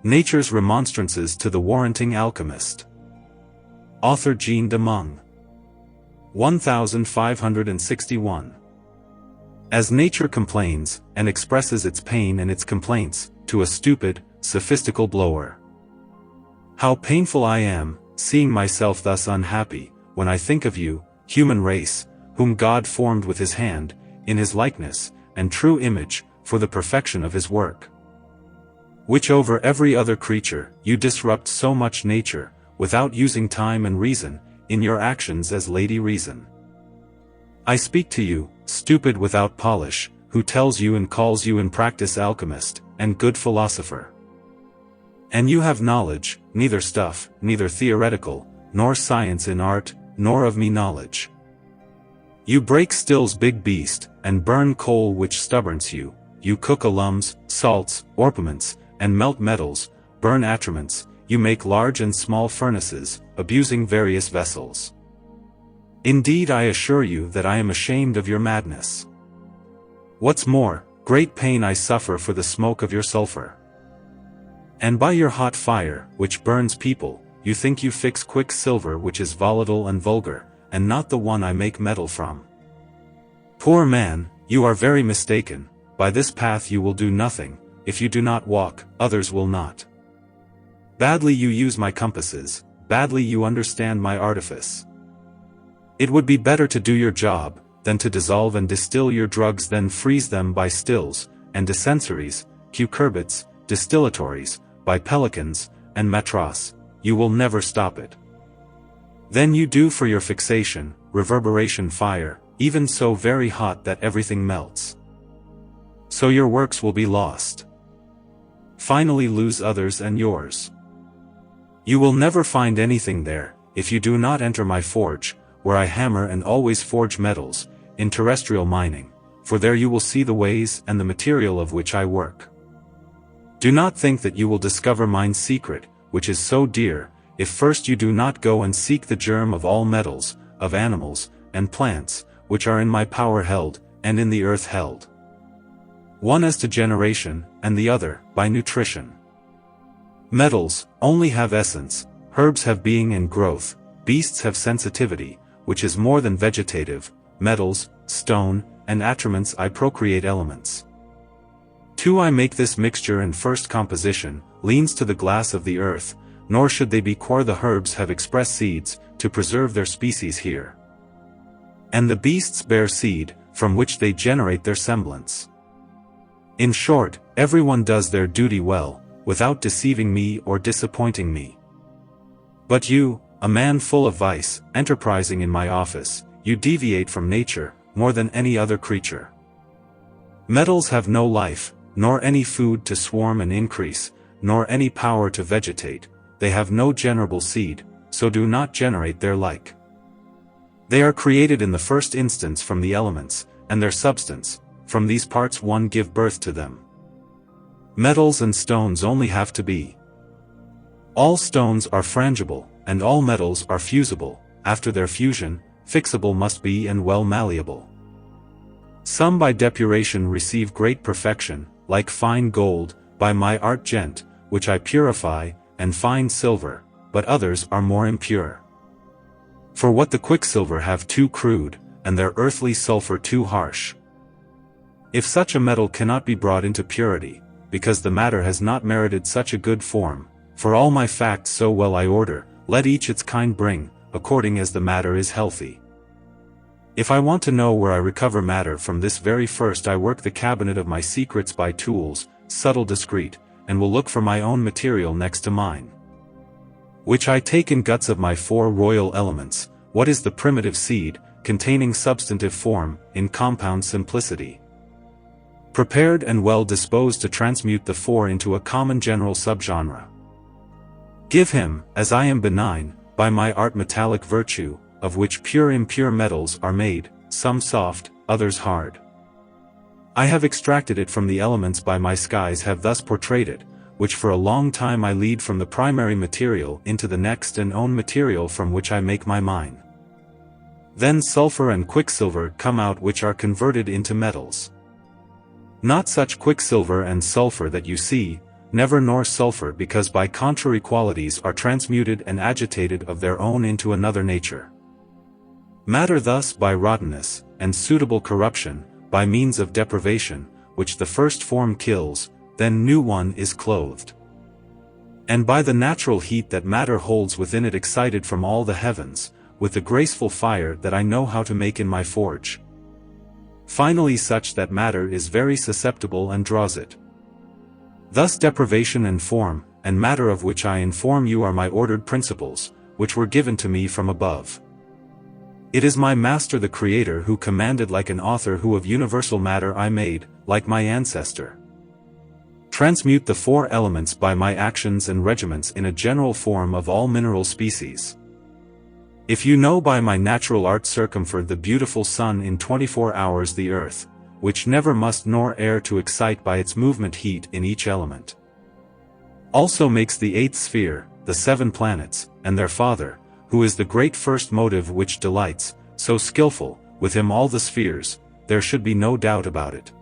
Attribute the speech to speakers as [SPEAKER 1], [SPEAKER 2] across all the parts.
[SPEAKER 1] Nature's Remonstrances to the Warranting Alchemist. Author Jean de Meung. 1561. As nature complains, and expresses its pain and its complaints, to a stupid, sophistical blower. How painful I am, seeing myself thus unhappy, when I think of you, human race, whom God formed with his hand, in his likeness, and true image, for the perfection of his work. Which over every other creature, you disrupt so much nature, without using time and reason, in your actions as Lady Reason. I speak to you, stupid without polish, who tells you and calls you in practice alchemist, and good philosopher. And you have knowledge, neither stuff, neither theoretical, nor science in art, nor of me knowledge. You break still's big beast, and burn coal which stubborns you, you cook alums, salts, orpiments, and melt metals, burn attributes, you make large and small furnaces, abusing various vessels. Indeed I assure you that I am ashamed of your madness. What's more, great pain I suffer for the smoke of your sulfur. And by your hot fire, which burns people, you think you fix quicksilver which is volatile and vulgar, and not the one I make metal from. Poor man, you are very mistaken, by this path you will do nothing, if you do not walk, others will not. Badly you use my compasses, badly you understand my artifice. It would be better to do your job, than to dissolve and distill your drugs than freeze them by stills, and dissensories, cucurbits, distillatories, by pelicans, and matras, you will never stop it. Then you do for your fixation, reverberation fire, even so very hot that everything melts. So your works will be lost. Finally lose others and yours. You will never find anything there, if you do not enter my forge, where I hammer and always forge metals, in terrestrial mining, for there you will see the ways and the material of which I work. Do not think that you will discover mine secret, which is so dear, if first you do not go and seek the germ of all metals, of animals, and plants, which are in my power held, and in the earth held. One as to generation, and the other, by nutrition. Metals, only have essence, herbs have being and growth, beasts have sensitivity, which is more than vegetative, metals, stone, and attributes I procreate elements. 2 I make this mixture and first composition, leans to the glass of the earth, nor should they be quare the herbs have express seeds, to preserve their species here. And the beasts bear seed, from which they generate their semblance. In short, everyone does their duty well, without deceiving me or disappointing me. But you, a man full of vice, enterprising in my office, you deviate from nature, more than any other creature. Metals have no life, nor any food to swarm and increase, nor any power to vegetate, they have no generable seed, so do not generate their like. They are created in the first instance from the elements, and their substance, from these parts one give birth to them. Metals and stones only have to be. All stones are frangible, and all metals are fusible, after their fusion, fixable must be and well malleable. Some by depuration receive great perfection, like fine gold, by my art gent, which I purify, and fine silver, but others are more impure. For what the quicksilver have too crude, and their earthly sulfur too harsh. If such a metal cannot be brought into purity, because the matter has not merited such a good form, for all my facts so well I order, let each its kind bring, according as the matter is healthy. If I want to know where I recover matter from this very first I work the cabinet of my secrets by tools, subtle discreet, and will look for my own material next to mine. Which I take in guts of my 4 royal elements, what is the primitive seed, containing substantive form, in compound simplicity. Prepared and well disposed to transmute the 4 into a common general subgenre. Give him, as I am benign, by my art metallic virtue, of which pure impure metals are made, some soft, others hard. I have extracted it from the elements by my skies have thus portrayed it, which for a long time I lead from the primary material into the next and own material from which I make my mine. Then sulfur and quicksilver come out which are converted into metals. Not such quicksilver and sulfur that you see, never nor sulfur, because by contrary qualities are transmuted and agitated of their own into another nature. Matter thus by rottenness, and suitable corruption, by means of deprivation, which the first form kills, then new one is clothed. And by the natural heat that matter holds within it, excited from all the heavens, with the graceful fire that I know how to make in my forge. Finally such that matter is very susceptible and draws it. Thus deprivation and form, and matter, of which I inform you, are my ordered principles, which were given to me from above. It is my master the Creator who commanded, like an author, who of universal matter I made, like my ancestor. Transmute the four elements by my actions and regiments in a general form of all mineral species. If you know by my natural art circumfer the beautiful sun in 24 hours, the earth, which never must nor err to excite by its movement heat in each element. Also makes the eighth sphere, the 7 planets, and their father, who is the great first motive which delights, so skillful, with him all the spheres, there should be no doubt about it.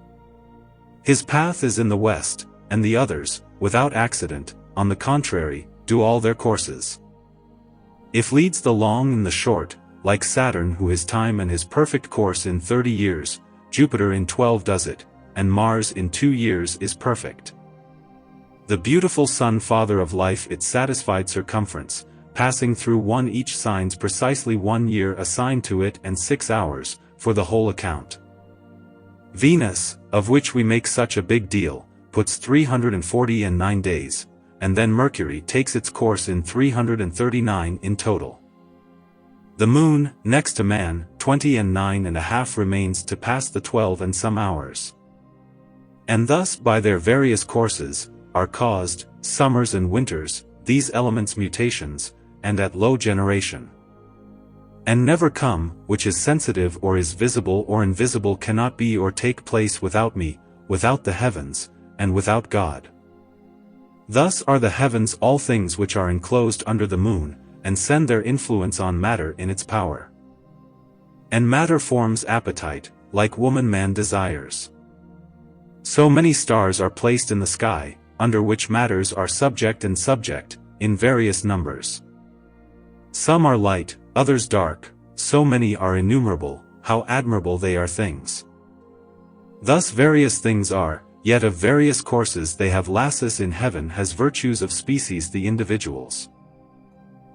[SPEAKER 1] His path is in the west, and the others, without accident, on the contrary, do all their courses. If leads the long and the short, like Saturn, who his time and his perfect course in 30 years, Jupiter in 12 does it, and Mars in 2 years is perfect. The beautiful Sun, father of life, its satisfied circumference, passing through one each signs precisely 1 year assigned to it, and 6 hours, for the whole account. Venus, of which we make such a big deal, puts 349 days, and then Mercury takes its course in 339 in total. The Moon, next to man, 20.5 remains to pass the 12 and some hours. And thus by their various courses, are caused, summers and winters, these elements' mutations, and at low generation. And never come, which is sensitive or is visible or invisible, cannot be or take place without me, without the heavens, and without God. Thus are the heavens all things which are enclosed under the moon, and send their influence on matter in its power. And matter forms appetite, like woman man desires. So many stars are placed in the sky, under which matters are subject and subject, in various numbers. Some are light, others dark, so many are innumerable, how admirable they are things. Thus various things are, yet of various courses they have. Lassus in heaven has virtues of species the individuals.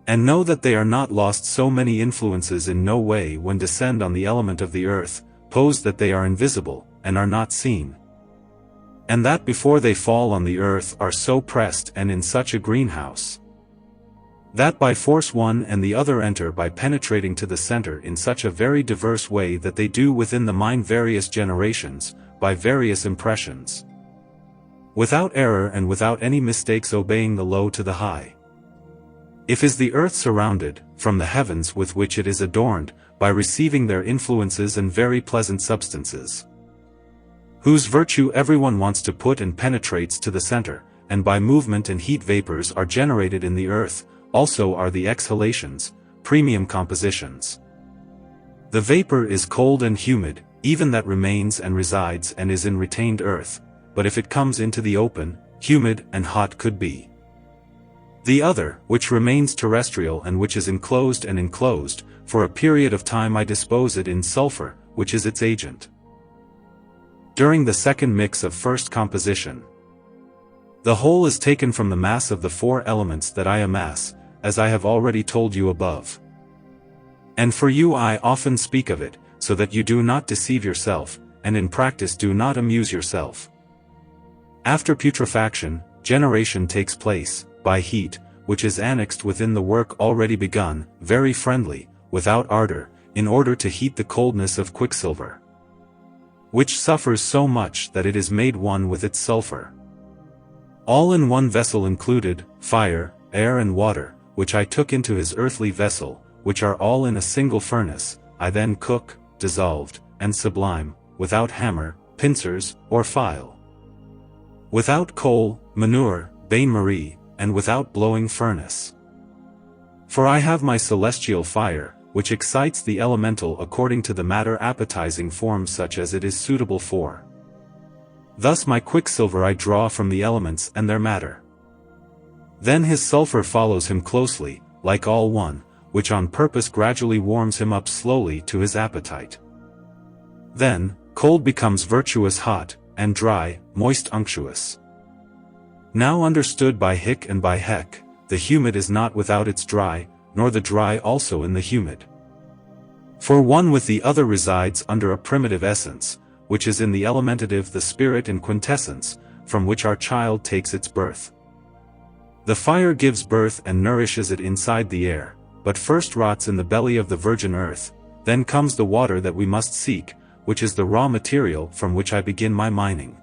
[SPEAKER 1] And know that they are not lost. So many influences in no way when descend on the element of the earth, pose that they are invisible, and are not seen. And that before they fall on the earth are so pressed and in such a greenhouse, that by force one and the other enter by penetrating to the center in such a very diverse way that they do within the mind various generations, by various impressions, without error and without any mistakes, obeying the low to the high. If is the earth surrounded, from the heavens with which it is adorned, by receiving their influences and very pleasant substances, whose virtue everyone wants to put and penetrates to the center, and by movement and heat vapors are generated in the earth, also are the exhalations, premium compositions. The vapor is cold and humid, even that remains and resides and is in retained earth, but if it comes into the open, humid and hot could be. The other, which remains terrestrial and which is enclosed and enclosed, for a period of time I dispose it in sulfur, which is its agent. During the second mix of first composition, the whole is taken from the mass of the 4 elements that I amass, as I have already told you above. And for you I often speak of it, so that you do not deceive yourself, and in practice do not amuse yourself. After putrefaction, generation takes place, by heat, which is annexed within the work already begun, very friendly, without ardor, in order to heat the coldness of quicksilver, which suffers so much that it is made one with its sulfur. All in one vessel included, fire, air and water, which I took into his earthly vessel, which are all in a single furnace, I then cook, dissolved, and sublime, without hammer, pincers, or file, without coal, manure, bain-marie, and without blowing furnace. For I have my celestial fire, which excites the elemental according to the matter appetizing form such as it is suitable for. Thus my quicksilver I draw from the elements and their matter. Then his sulfur follows him closely, like all one, which on purpose gradually warms him up slowly to his appetite. Then, cold becomes virtuous hot, and dry, moist unctuous. Now understood by Hic and by Hec, the humid is not without its dry, nor the dry also in the humid. For one with the other resides under a primitive essence, which is in the elementative the spirit and quintessence, from which our child takes its birth. The fire gives birth and nourishes it inside the air, but first rots in the belly of the virgin earth, then comes the water that we must seek, which is the raw material from which I begin my mining.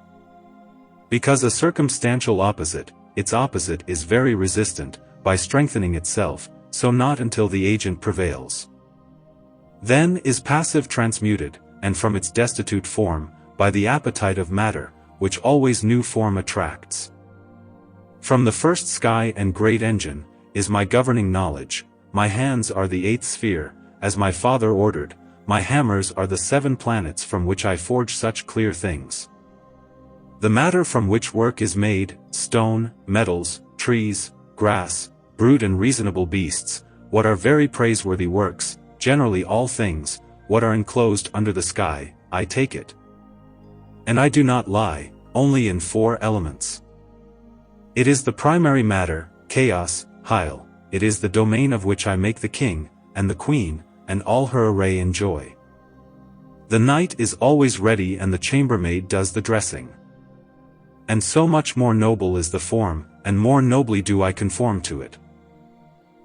[SPEAKER 1] Because a circumstantial opposite, its opposite is very resistant, by strengthening itself, so not until the agent prevails. Then is passive transmuted, and from its destitute form, by the appetite of matter, which always new form attracts. From the first sky and great engine, is my governing knowledge, my hands are the eighth sphere, as my father ordered, my hammers are the 7 planets from which I forge such clear things. The matter from which work is made, stone, metals, trees, grass, brute and reasonable beasts, what are very praiseworthy works, generally all things, what are enclosed under the sky, I take it. And I do not lie, only in 4 elements. It is the primary matter, chaos, Heil, it is the domain of which I make the king, and the queen, and all her array enjoy. The knight is always ready and the chambermaid does the dressing. And so much more noble is the form, and more nobly do I conform to it.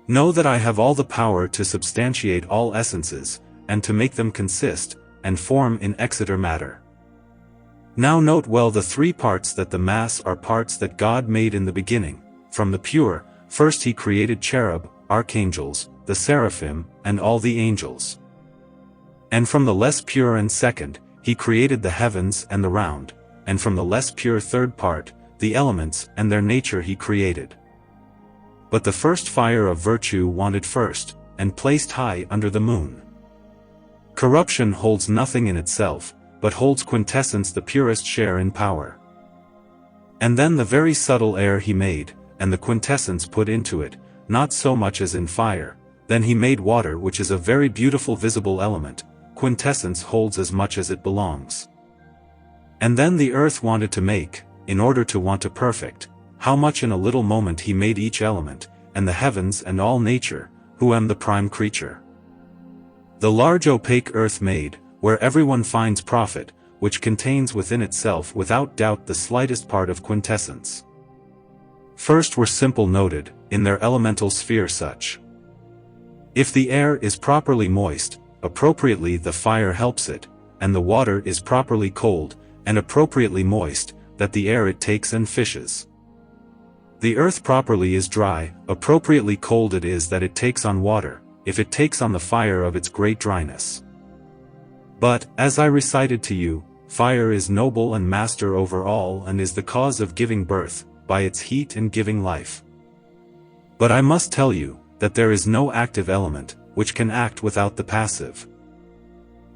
[SPEAKER 1] Know that I have all the power to substantiate all essences, and to make them consist, and form in Exeter matter. Now note well the 3 parts that the mass are parts that God made in the beginning. From the pure, first he created cherub, archangels, the seraphim, and all the angels. And from the less pure and second, he created the heavens and the round, and from the less pure third part, the elements and their nature he created. But the first fire of virtue wanted first, and placed high under the moon. Corruption holds nothing in itself, but holds quintessence the purest share in power. And then the very subtle air he made, and the quintessence put into it, not so much as in fire. Then he made water, which is a very beautiful visible element, quintessence holds as much as it belongs. And then the earth wanted to make, in order to want a perfect, how much in a little moment he made each element, and the heavens and all nature, who am the prime creature. The large opaque earth made, where everyone finds profit, which contains within itself without doubt the slightest part of quintessence. First were simple noted, in their elemental sphere such. If the air is properly moist, appropriately the fire helps it, and the water is properly cold, and appropriately moist, that the air it takes and fishes. The earth properly is dry, appropriately cold it is that it takes on water, if it takes on the fire of its great dryness. But, as I recited to you, fire is noble and master over all and is the cause of giving birth, by its heat and giving life. But I must tell you, that there is no active element, which can act without the passive.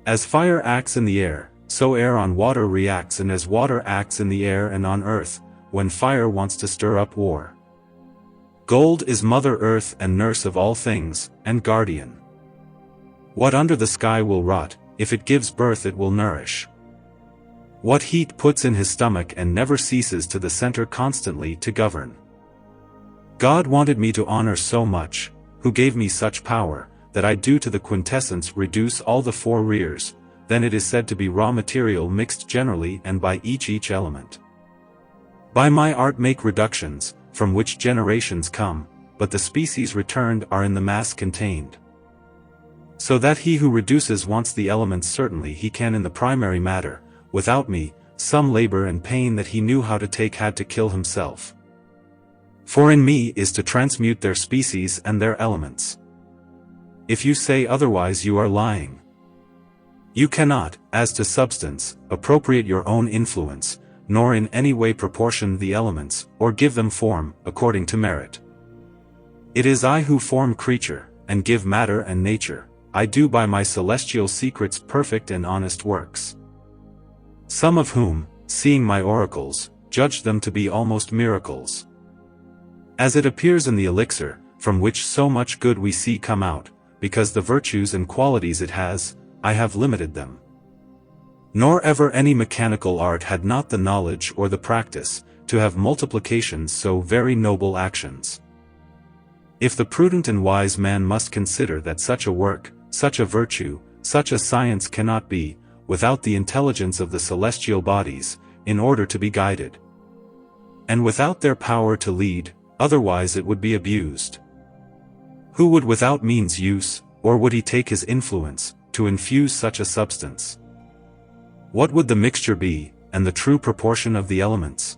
[SPEAKER 1] As fire acts in the air, so air on water reacts, and as water acts in the air and on earth, when fire wants to stir up war. Gold is Mother Earth and nurse of all things, and guardian. What under the sky will rot, if it gives birth it will nourish. What heat puts in his stomach and never ceases to the center constantly to govern. God wanted me to honor so much, who gave me such power, that I do to the quintessence reduce all the 4 rears, then it is said to be raw material mixed generally and by each element. By my art make reductions, from which generations come, but the species returned are in the mass contained. So that he who reduces wants the elements certainly he can in the primary matter, without me, some labor and pain that he knew how to take had to kill himself. For in me is to transmute their species and their elements. If you say otherwise you are lying. You cannot, as to substance, appropriate your own influence, nor in any way proportion the elements, or give them form, according to merit. It is I who form creature, and give matter and nature, I do by my celestial secrets perfect and honest works. Some of whom, seeing my oracles, judged them to be almost miracles. As it appears in the elixir, from which so much good we see come out, because the virtues and qualities it has, I have limited them. Nor ever any mechanical art had not the knowledge or the practice, to have multiplications so very noble actions. If the prudent and wise man must consider that such a work, such a virtue, such a science cannot be, without the intelligence of the celestial bodies, in order to be guided, and without their power to lead, otherwise it would be abused. Who would without means use, or would he take his influence, to infuse such a substance? What would the mixture be, and the true proportion of the elements?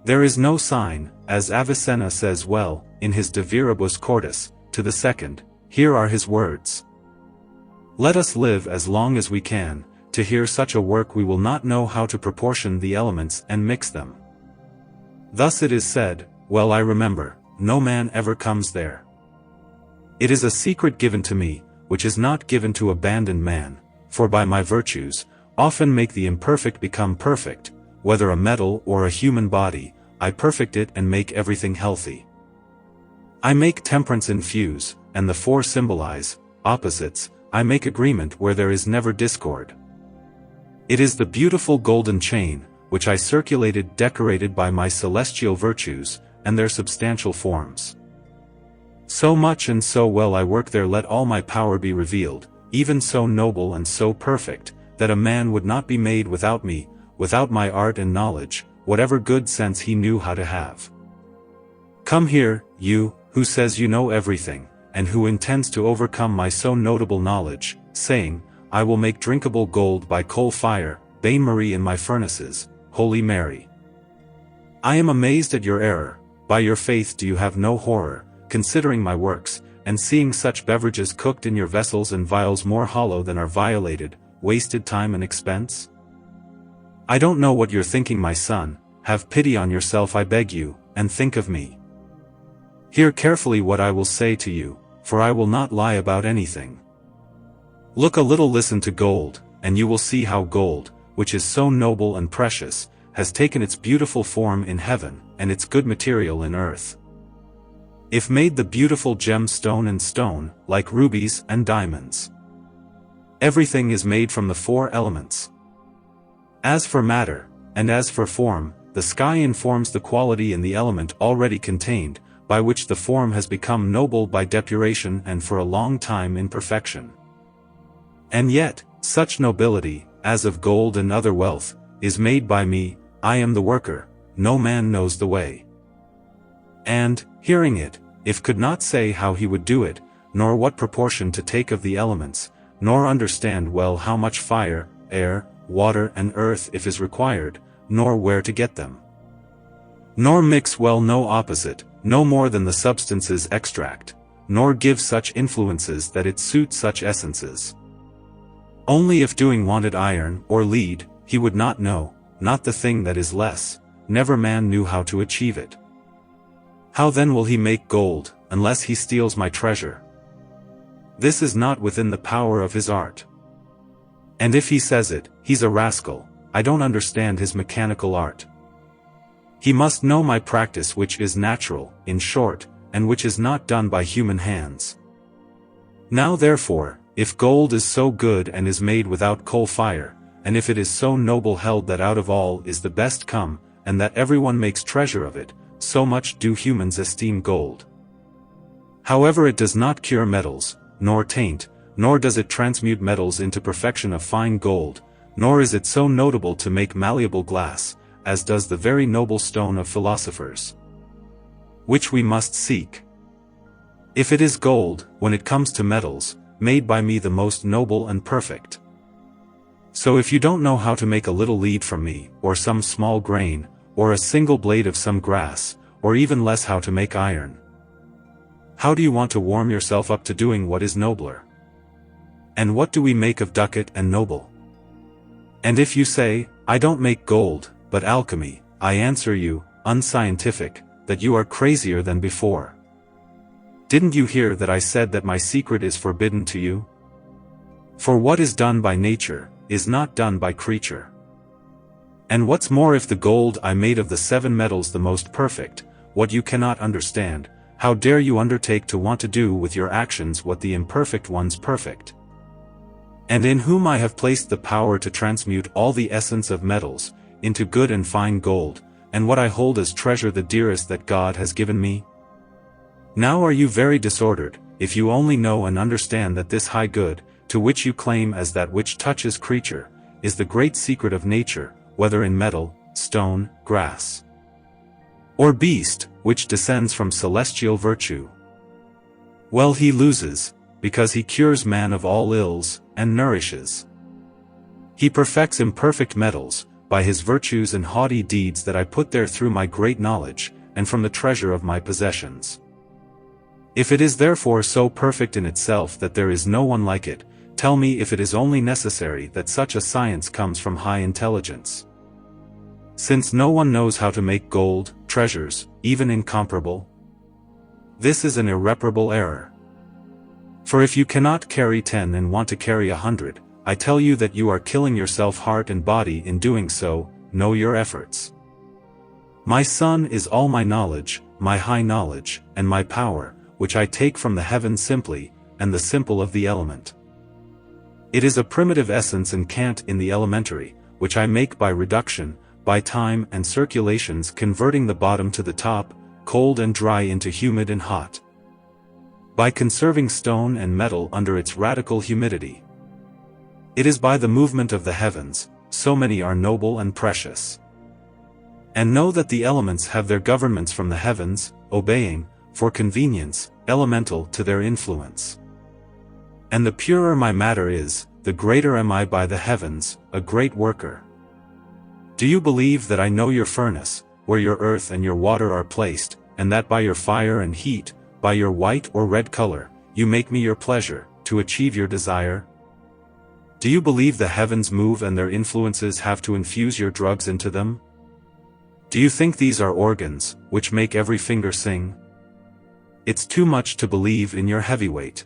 [SPEAKER 1] There is no sign, as Avicenna says well, in his De Viribus Cordis, to the second. Here are his words. Let us live as long as we can, to hear such a work we will not know how to proportion the elements and mix them. Thus it is said, well I remember, no man ever comes there. It is a secret given to me, which is not given to abandoned man, for by my virtues, often make the imperfect become perfect, whether a metal or a human body, I perfect it and make everything healthy. I make temperance infuse, and the four symbolize, opposites, I make agreement where there is never discord. It is the beautiful golden chain, which I circulated decorated by my celestial virtues, and their substantial forms. So much and so well I work there let all my power be revealed, even so noble and so perfect, that a man would not be made without me, without my art and knowledge, whatever good sense he knew how to have. Come here, you, who says you know everything, and who intends to overcome my so notable knowledge, saying, I will make drinkable gold by coal fire, bain marie in my furnaces, Holy Mary. I am amazed at your error, by your faith do you have no horror, considering my works, and seeing such beverages cooked in your vessels and vials more hollow than are violated, wasted time and expense? I don't know what you're thinking my son, have pity on yourself I beg you, and think of me. Hear carefully what I will say to you, for I will not lie about anything. Look a little listen to gold, and you will see how gold, which is so noble and precious, has taken its beautiful form in heaven, and its good material in earth. If made the beautiful gemstone and stone, like rubies and diamonds. Everything is made from the four elements. As for matter, and as for form, the sky informs the quality in the element already contained, by which the form has become noble by depuration and for a long time in perfection. And yet, such nobility, as of gold and other wealth, is made by me, I am the worker, no man knows the way. And, hearing it, if could not say how he would do it, nor what proportion to take of the elements, nor understand well how much fire, air, water and earth if is required, nor where to get them. Nor mix well no opposite, no more than the substances extract, nor give such influences that it suit such essences. Only if doing wanted iron or lead, he would not know, not the thing that is less, never man knew how to achieve it. How then will he make gold, unless he steals my treasure? This is not within the power of his art. And if he says it, he's a rascal, I don't understand his mechanical art. He must know my practice which is natural, in short, and which is not done by human hands. Now therefore, if gold is so good and is made without coal fire, and if it is so noble held that out of all is the best come, and that everyone makes treasure of it, so much do humans esteem gold. However it does not cure metals, nor taint, nor does it transmute metals into perfection of fine gold, nor is it so notable to make malleable glass, as does the very noble stone of philosophers, which we must seek. If it is gold, when it comes to metals, made by me the most noble and perfect. So if you don't know how to make a little lead from me, or some small grain, or a single blade of some grass, or even less how to make iron, how do you want to warm yourself up to doing what is nobler? And what do we make of ducat and noble? And if you say, I don't make gold, but alchemy, I answer you, unscientific, that you are crazier than before. Didn't you hear that I said that my secret is forbidden to you? For what is done by nature, is not done by creature. And what's more, if the gold I made of the 7 metals the most perfect, what you cannot understand, how dare you undertake to want to do with your actions what the imperfect one's perfect? And in whom I have placed the power to transmute all the essence of metals, into good and fine gold, and what I hold as treasure the dearest that God has given me? Now are you very disordered, if you only know and understand that this high good, to which you claim as that which touches creature, is the great secret of nature, whether in metal, stone, grass, or beast, which descends from celestial virtue. Well, he loses, because he cures man of all ills, and nourishes. He perfects imperfect metals, by his virtues and haughty deeds that I put there through my great knowledge, and from the treasure of my possessions. If it is therefore so perfect in itself that there is no one like it, tell me if it is only necessary that such a science comes from high intelligence. Since no one knows how to make gold, treasures, even incomparable. This is an irreparable error. For if you cannot carry 10 and want to carry 100, I tell you that you are killing yourself heart and body in doing so. Know your efforts. My Son is all my knowledge, my high knowledge, and my power, which I take from the heaven simply, and the simple of the element. It is a primitive essence and cant in the elementary, which I make by reduction, by time and circulations, converting the bottom to the top, cold and dry into humid and hot, by conserving stone and metal under its radical humidity. It is by the movement of the heavens, so many are noble and precious. And know that the elements have their governments from the heavens, obeying, for convenience, elemental to their influence. And the purer my matter is, the greater am I by the heavens, a great worker. Do you believe that I know your furnace, where your earth and your water are placed, and that by your fire and heat, by your white or red color, you make me your pleasure, to achieve your desire? Do you believe the heavens move and their influences have to infuse your drugs into them? Do you think these are organs, which make every finger sing? It's too much to believe in your heavyweight.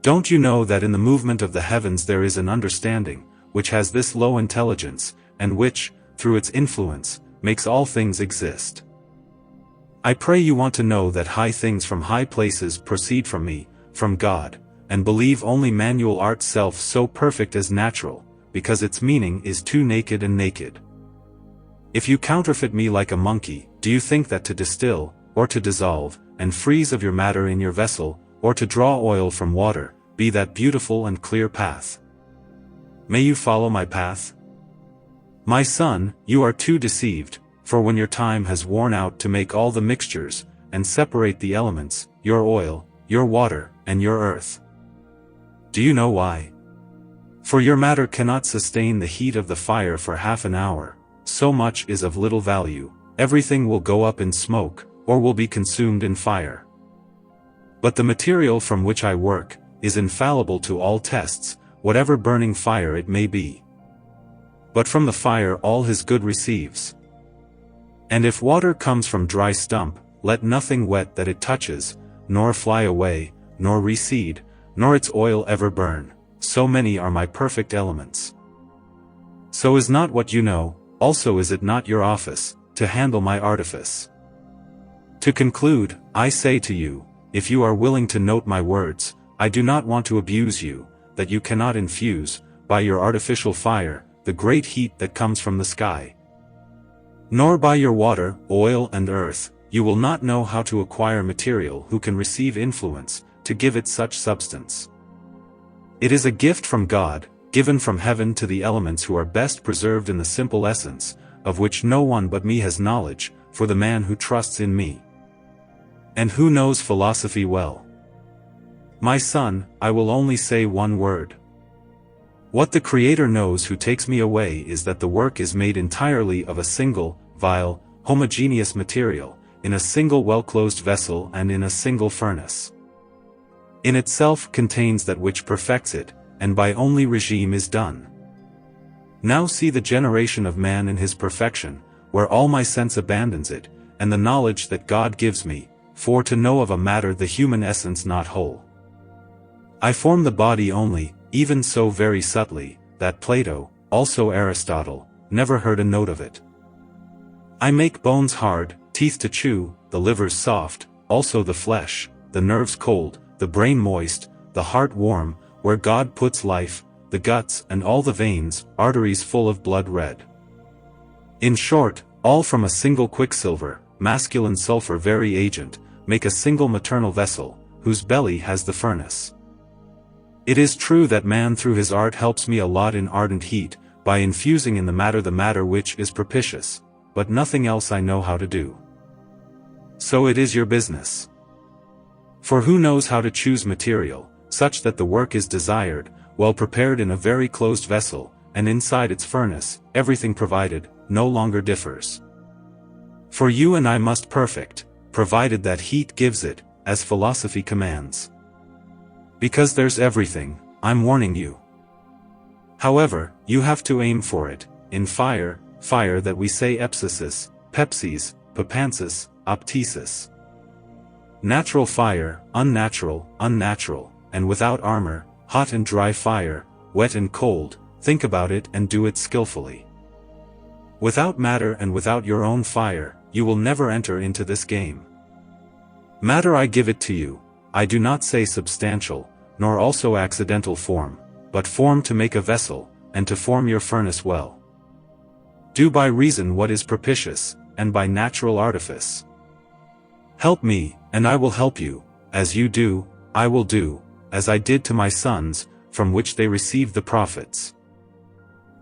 [SPEAKER 1] Don't you know that in the movement of the heavens there is an understanding, which has this low intelligence, and which, through its influence, makes all things exist? I pray you want to know that high things from high places proceed from me, from God, and believe only manual art self so perfect as natural, because its meaning is too naked and naked. If you counterfeit me like a monkey, do you think that to distill, or to dissolve, and freeze of your matter in your vessel, or to draw oil from water, be that beautiful and clear path? May you follow my path? My son, you are too deceived, for when your time has worn out to make all the mixtures, and separate the elements, your oil, your water, and your earth. Do you know why? For your matter cannot sustain the heat of the fire for half an hour, so much is of little value, everything will go up in smoke, or will be consumed in fire. But the material from which I work, is infallible to all tests, whatever burning fire it may be. But from the fire all his good receives. And if water comes from dry stump, let nothing wet that it touches, nor fly away, nor recede, nor its oil ever burn, so many are my perfect elements. So is not what you know, also is it not your office, to handle my artifice. To conclude, I say to you, if you are willing to note my words, I do not want to abuse you, that you cannot infuse, by your artificial fire, the great heat that comes from the sky. Nor by your water, oil and earth, you will not know how to acquire material who can receive influence, to give it such substance. It is a gift from God, given from heaven to the elements who are best preserved in the simple essence, of which no one but me has knowledge, for the man who trusts in me, and who knows philosophy well. My son, I will only say one word. What the Creator knows who takes me away is that the work is made entirely of a single, vile, homogeneous material, in a single well-closed vessel and in a single furnace. In itself contains that which perfects it, and by only regime is done. Now see the generation of man in his perfection, where all my sense abandons it, and the knowledge that God gives me, for to know of a matter the human essence not whole. I form the body only, even so very subtly, that Plato, also Aristotle, never heard a note of it. I make bones hard, teeth to chew, the livers soft, also the flesh, the nerves cold, the brain moist, the heart warm, where God puts life, the guts and all the veins, arteries full of blood red. In short, all from a single quicksilver, masculine sulfur very agent, make a single maternal vessel, whose belly has the furnace. It is true that man through his art helps me a lot in ardent heat, by infusing in the matter which is propitious, but nothing else I know how to do. So it is your business. For who knows how to choose material, such that the work is desired, well prepared in a very closed vessel, and inside its furnace, everything provided, no longer differs. For you and I must perfect, provided that heat gives it, as philosophy commands. Because there's everything, I'm warning you. However, you have to aim for it, in fire that we say epsisis, pepsis, papansis, optesis. Natural fire, unnatural, and without armor, hot and dry fire, wet and cold, think about it and do it skillfully. Without matter and without your own fire, you will never enter into this game. Matter I give it to you, I do not say substantial, nor also accidental form, but form to make a vessel, and to form your furnace well. Do by reason what is propitious, and by natural artifice. Help me, and I will help you, as you do, I will do, as I did to my sons, from which they received the profits.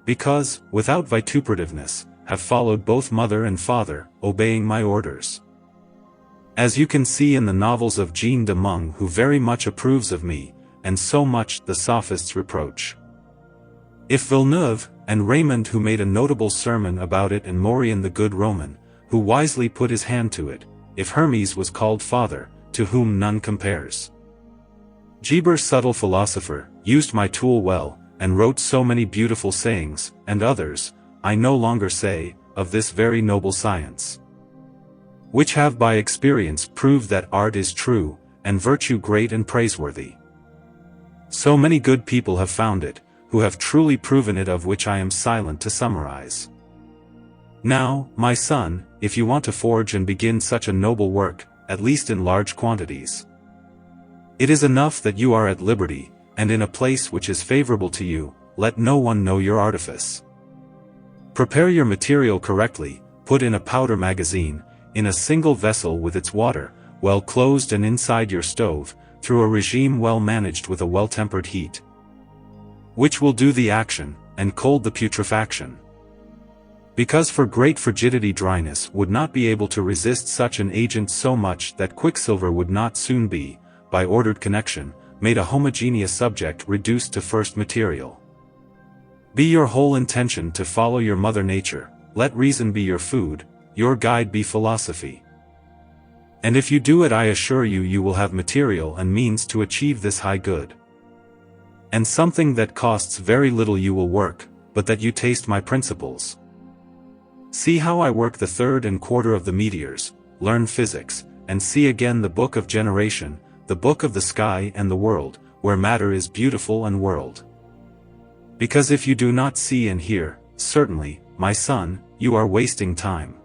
[SPEAKER 1] Because, without vituperativeness, have followed both mother and father, obeying my orders. As you can see in the novels of Jean de Meung, who very much approves of me, and so much the sophists reproach. If Villeneuve, and Raymond, who made a notable sermon about it, and Maurian the good Roman, who wisely put his hand to it, if Hermes was called father, to whom none compares. Geber, subtle philosopher, used my tool well, and wrote so many beautiful sayings, and others, I no longer say, of this very noble science. Which have by experience proved that art is true, and virtue great and praiseworthy. So many good people have found it, who have truly proven it, of which I am silent to summarize. Now, my son, if you want to forge and begin such a noble work, at least in large quantities, it is enough that you are at liberty, and in a place which is favorable to you, let no one know your artifice. Prepare your material correctly, put in a powder magazine, in a single vessel with its water, well closed, and inside your stove, through a regime well managed with a well-tempered heat, which will do the action, and cold the putrefaction. Because for great frigidity dryness would not be able to resist such an agent so much that quicksilver would not soon be, by ordered connection, made a homogeneous subject reduced to first material. Be your whole intention to follow your mother nature, let reason be your food, your guide be philosophy. And if you do it, I assure you, you will have material and means to achieve this high good. And something that costs very little you will work, but that you taste my principles. See how I work the third and quarter of the meteors, learn physics, and see again the book of generation, the book of the sky and the world, where matter is beautiful and world. Because if you do not see and hear, certainly, my son, you are wasting time.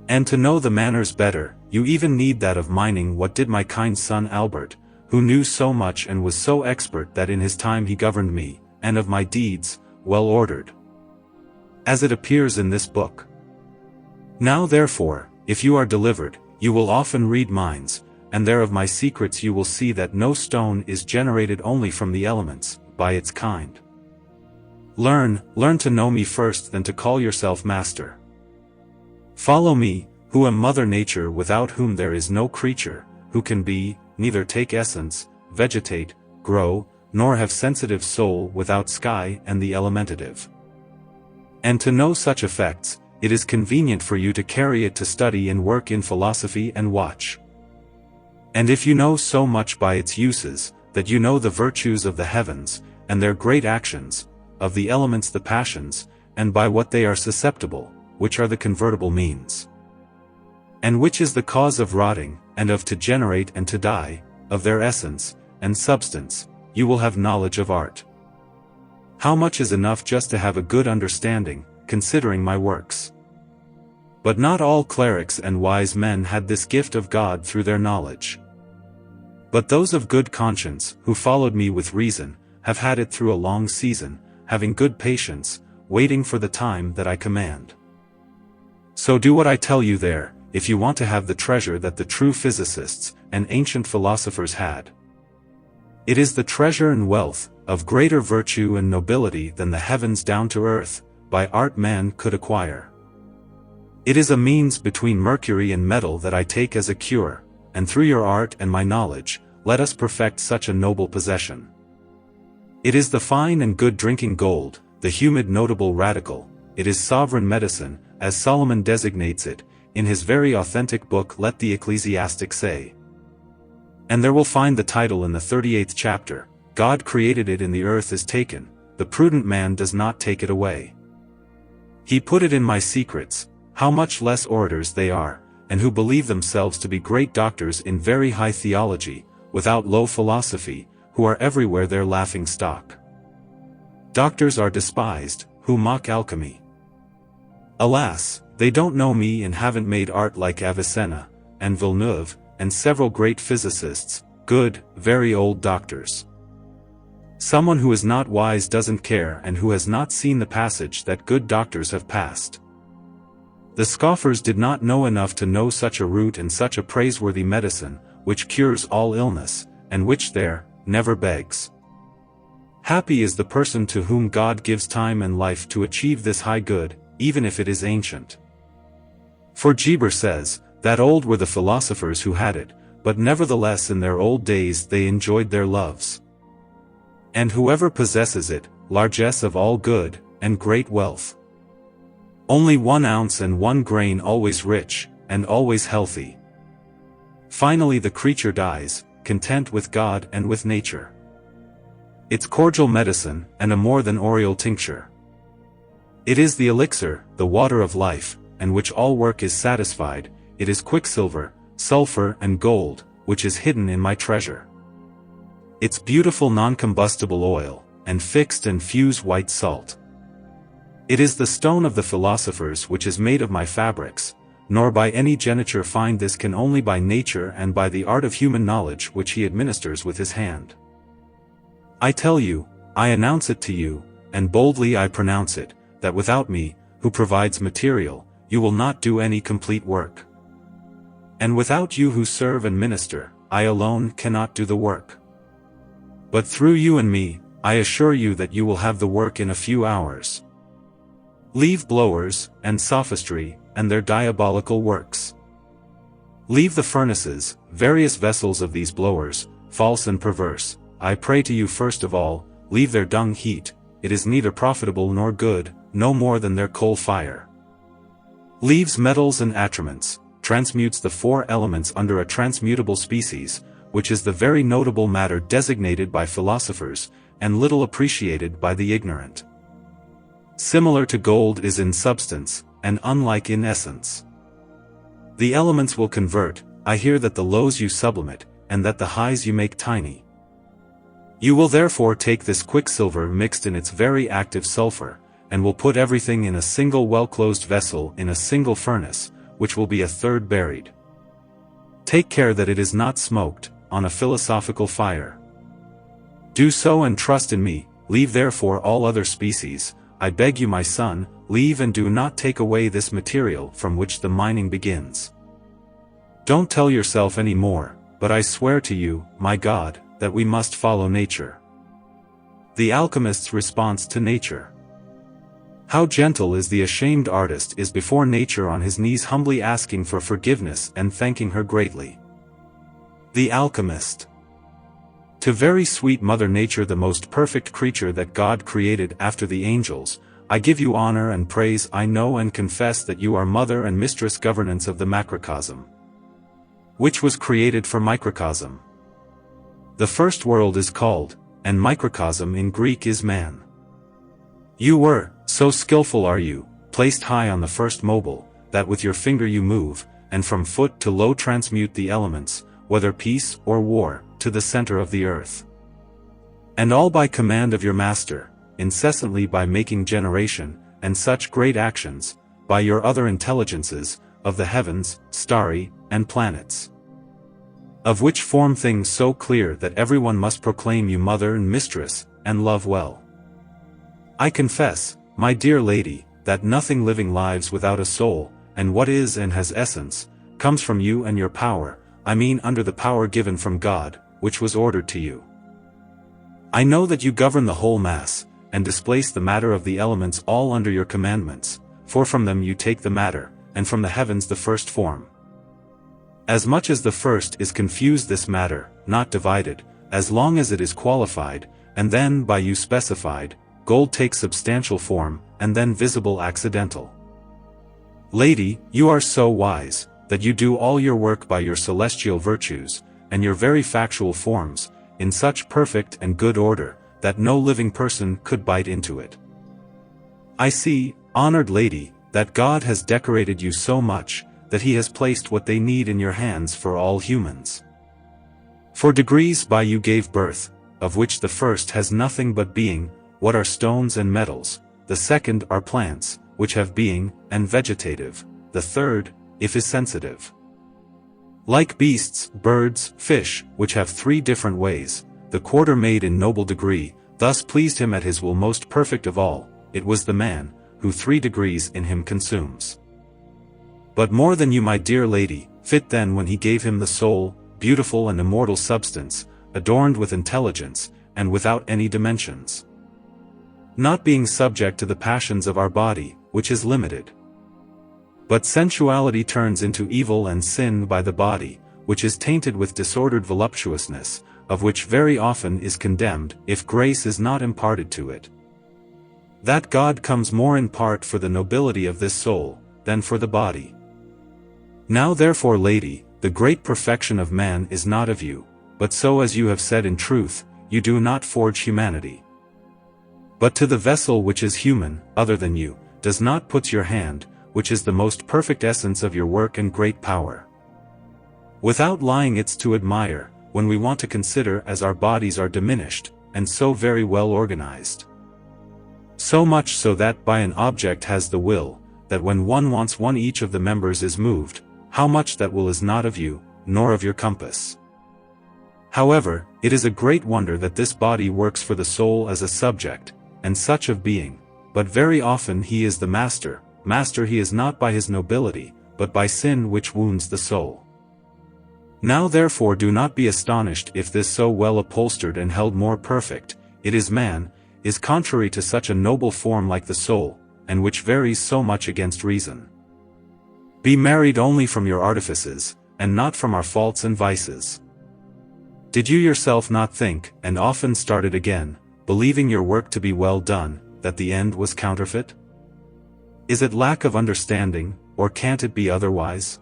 [SPEAKER 1] And to know the manners better, you even need that of mining. What did my kind son Albert, who knew so much and was so expert that in his time he governed me, and of my deeds, well ordered, as it appears in this book. Now therefore, if you are delivered, you will often read minds, and there of my secrets you will see that no stone is generated only from the elements, by its kind. Learn to know me first, than to call yourself master. Follow me, who am Mother Nature, without whom there is no creature, who can be, neither take essence, vegetate, grow, nor have sensitive soul without sky and the elementative. And to know such effects, it is convenient for you to carry it to study and work in philosophy and watch. And if you know so much by its uses, that you know the virtues of the heavens, and their great actions, of the elements the passions, and by what they are susceptible, which are the convertible means, and which is the cause of rotting, and of to generate and to die, of their essence, and substance, you will have knowledge of art. How much is enough just to have a good understanding, considering my works. But not all clerics and wise men had this gift of God through their knowledge. But those of good conscience, who followed me with reason, have had it through a long season, having good patience, waiting for the time that I command. So do what I tell you there, if you want to have the treasure that the true physicists and ancient philosophers had. It is the treasure and wealth, of greater virtue and nobility than the heavens down to earth, by art man could acquire. It is a means between mercury and metal that I take as a cure, and through your art and my knowledge, let us perfect such a noble possession. It is the fine and good drinking gold, the humid notable radical, it is sovereign medicine, as Solomon designates it, in his very authentic book Let the Ecclesiastic Say. And there will find the title in the 38th chapter, God created it in the earth is taken, the prudent man does not take it away. He put it in my secrets, how much less orators they are, and who believe themselves to be great doctors in very high theology, without low philosophy, who are everywhere their laughing stock. Doctors are despised, who mock alchemy. Alas, they don't know me and haven't made art like Avicenna, and Villeneuve, and several great physicists, good, very old doctors. Someone who is not wise doesn't care and who has not seen the passage that good doctors have passed. The scoffers did not know enough to know such a root and such a praiseworthy medicine, which cures all illness, and which there, never begs. Happy is the person to whom God gives time and life to achieve this high good, even if it is ancient. For Geber says, that old were the philosophers who had it, but nevertheless in their old days they enjoyed their loves. And whoever possesses it, largesse of all good, and great wealth. Only 1 ounce and 1 grain always rich, and always healthy. Finally the creature dies, content with God and with nature. It's cordial medicine, and a more than aureole tincture. It is the elixir, the water of life, and which all work is satisfied, it is quicksilver, sulfur and gold, which is hidden in my treasure. It's beautiful non-combustible oil, and fixed and fused white salt. It is the stone of the philosophers which is made of my fabrics, nor by any geniture find this can only by nature and by the art of human knowledge which he administers with his hand. I tell you, I announce it to you, and boldly I pronounce it, that without me, who provides material, you will not do any complete work. And without you who serve and minister, I alone cannot do the work. But through you and me, I assure you that you will have the work in a few hours. Leave blowers, and sophistry, and their diabolical works. Leave the furnaces, various vessels of these blowers, false and perverse, I pray to you first of all, leave their dung heat, it is neither profitable nor good, no more than their coal fire. Leaves metals and attributes, transmutes the 4 elements under a transmutable species, which is the very notable matter designated by philosophers, and little appreciated by the ignorant. Similar to gold is in substance, and unlike in essence. The elements will convert, I hear that the lows you sublimate, and that the highs you make tiny. You will therefore take this quicksilver mixed in its very active sulfur, and will put everything in a single well-closed vessel in a single furnace, which will be a third buried. Take care that it is not smoked, on a philosophical fire. Do so and trust in me, leave therefore all other species, I beg you my son, leave and do not take away this material from which the mining begins. Don't tell yourself any more, but I swear to you, my God, that we must follow nature. The alchemist's response to nature. How gentle is the ashamed artist is before nature on his knees humbly asking for forgiveness and thanking her greatly. The alchemist. To very sweet Mother Nature, the most perfect creature that God created after the angels, I give you honor and praise. I know and confess that you are mother and mistress governance of the macrocosm, which was created for microcosm. The first world is called, and microcosm in Greek is man. You were, so skillful are you, placed high on the first mobile, that with your finger you move, and from foot to low transmute the elements, whether peace or war, to the center of the earth. And all by command of your master, incessantly by making generation, and such great actions, by your other intelligences, of the heavens, starry, and planets. Of which form things so clear that everyone must proclaim you mother and mistress, and love well. I confess, my dear lady, that nothing living lives without a soul, and what is and has essence, comes from you and your power, I mean under the power given from God, which was ordered to you. I know that you govern the whole mass, and displace the matter of the elements all under your commandments, for from them you take the matter, and from the heavens the first form. As much as the first is confused this matter, not divided, as long as it is qualified, and then by you specified, gold takes substantial form, and then visible accidental. Lady, you are so wise, that you do all your work by your celestial virtues, and your very factual forms, in such perfect and good order, that no living person could bite into it. I see, honored lady, that God has decorated you so much, that he has placed what they need in your hands for all humans. For degrees by you gave birth, of which the first has nothing but being, what are stones and metals, the second are plants, which have being, and vegetative, the third, if is sensitive. Like beasts, birds, fish, which have 3 different ways, the quarter made in noble degree, thus pleased him at his will most perfect of all, it was the man, who 3 degrees in him consumes. But more than you my dear lady, fit then when he gave him the soul, beautiful and immortal substance, adorned with intelligence, and without any dimensions. Not being subject to the passions of our body, which is limited. But sensuality turns into evil and sin by the body, which is tainted with disordered voluptuousness, of which very often is condemned, if grace is not imparted to it. That God comes more in part for the nobility of this soul, than for the body. Now therefore lady, the great perfection of man is not of you, but so as you have said in truth, you do not forge humanity. But to the vessel which is human, other than you, does not put your hand, which is the most perfect essence of your work and great power. Without lying it's to admire, when we want to consider as our bodies are diminished, and so very well organized. So much so that by an object has the will, that when one wants one each of the members is moved, how much that will is not of you, nor of your compass. However, it is a great wonder that this body works for the soul as a subject, and such of being, but very often he is the master he is not by his nobility, but by sin which wounds the soul. Now therefore do not be astonished if this so well upholstered and held more perfect, it is man, is contrary to such a noble form like the soul, and which varies so much against reason. Be married only from your artifices, and not from our faults and vices. Did you yourself not think, and often started again, believing your work to be well done, that the end was counterfeit? Is it lack of understanding, or can't it be otherwise?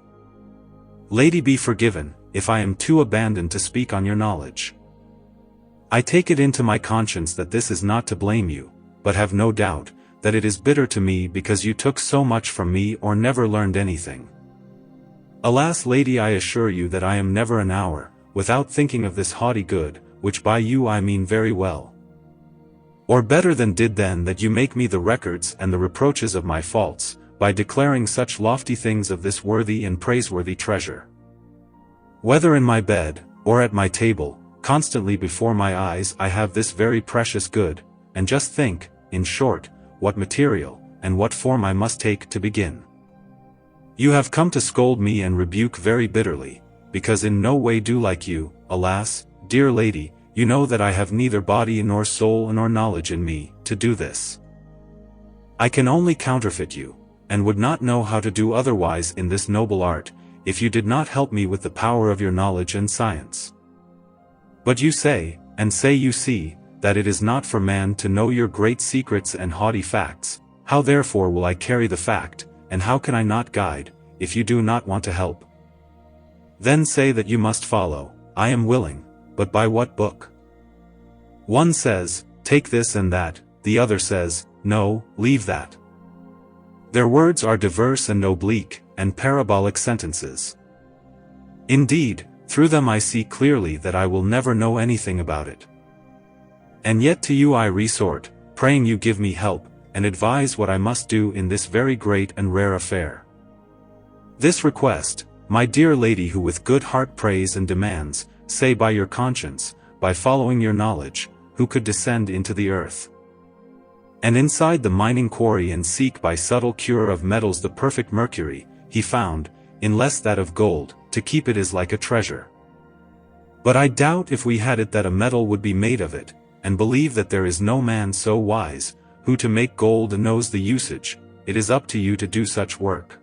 [SPEAKER 1] Lady, be forgiven, if I am too abandoned to speak on your knowledge. I take it into my conscience that this is not to blame you, but have no doubt, that it is bitter to me because you took so much from me or never learned anything. Alas lady, I assure you that I am never an hour, without thinking of this haughty good, which by you I mean very well. Or better than did then that you make me the records and the reproaches of my faults, by declaring such lofty things of this worthy and praiseworthy treasure. Whether in my bed, or at my table, constantly before my eyes I have this very precious good, and just think, in short, what material, and what form I must take to begin. You have come to scold me and rebuke very bitterly, because in no way do like you, alas, dear lady, you know that I have neither body nor soul nor knowledge in me, to do this. I can only counterfeit you, and would not know how to do otherwise in this noble art, if you did not help me with the power of your knowledge and science. But you say, and say you see, that it is not for man to know your great secrets and haughty facts. How therefore will I carry the fact, and how can I not guide, if you do not want to help? Then say that you must follow, I am willing, but by what book? One says, take this and that, the other says, no, leave that. Their words are diverse and oblique, and parabolic sentences. Indeed, through them I see clearly that I will never know anything about it. And yet to you I resort, praying you give me help, and advise what I must do in this very great and rare affair. This request, my dear lady, who with good heart prays and demands, say by your conscience, by following your knowledge, who could descend into the earth, and inside the mining quarry and seek by subtle cure of metals the perfect mercury, he found, in less that of gold, to keep it is like a treasure. But I doubt if we had it that a metal would be made of it, and believe that there is no man so wise, who to make gold knows the usage. It is up to you to do such work.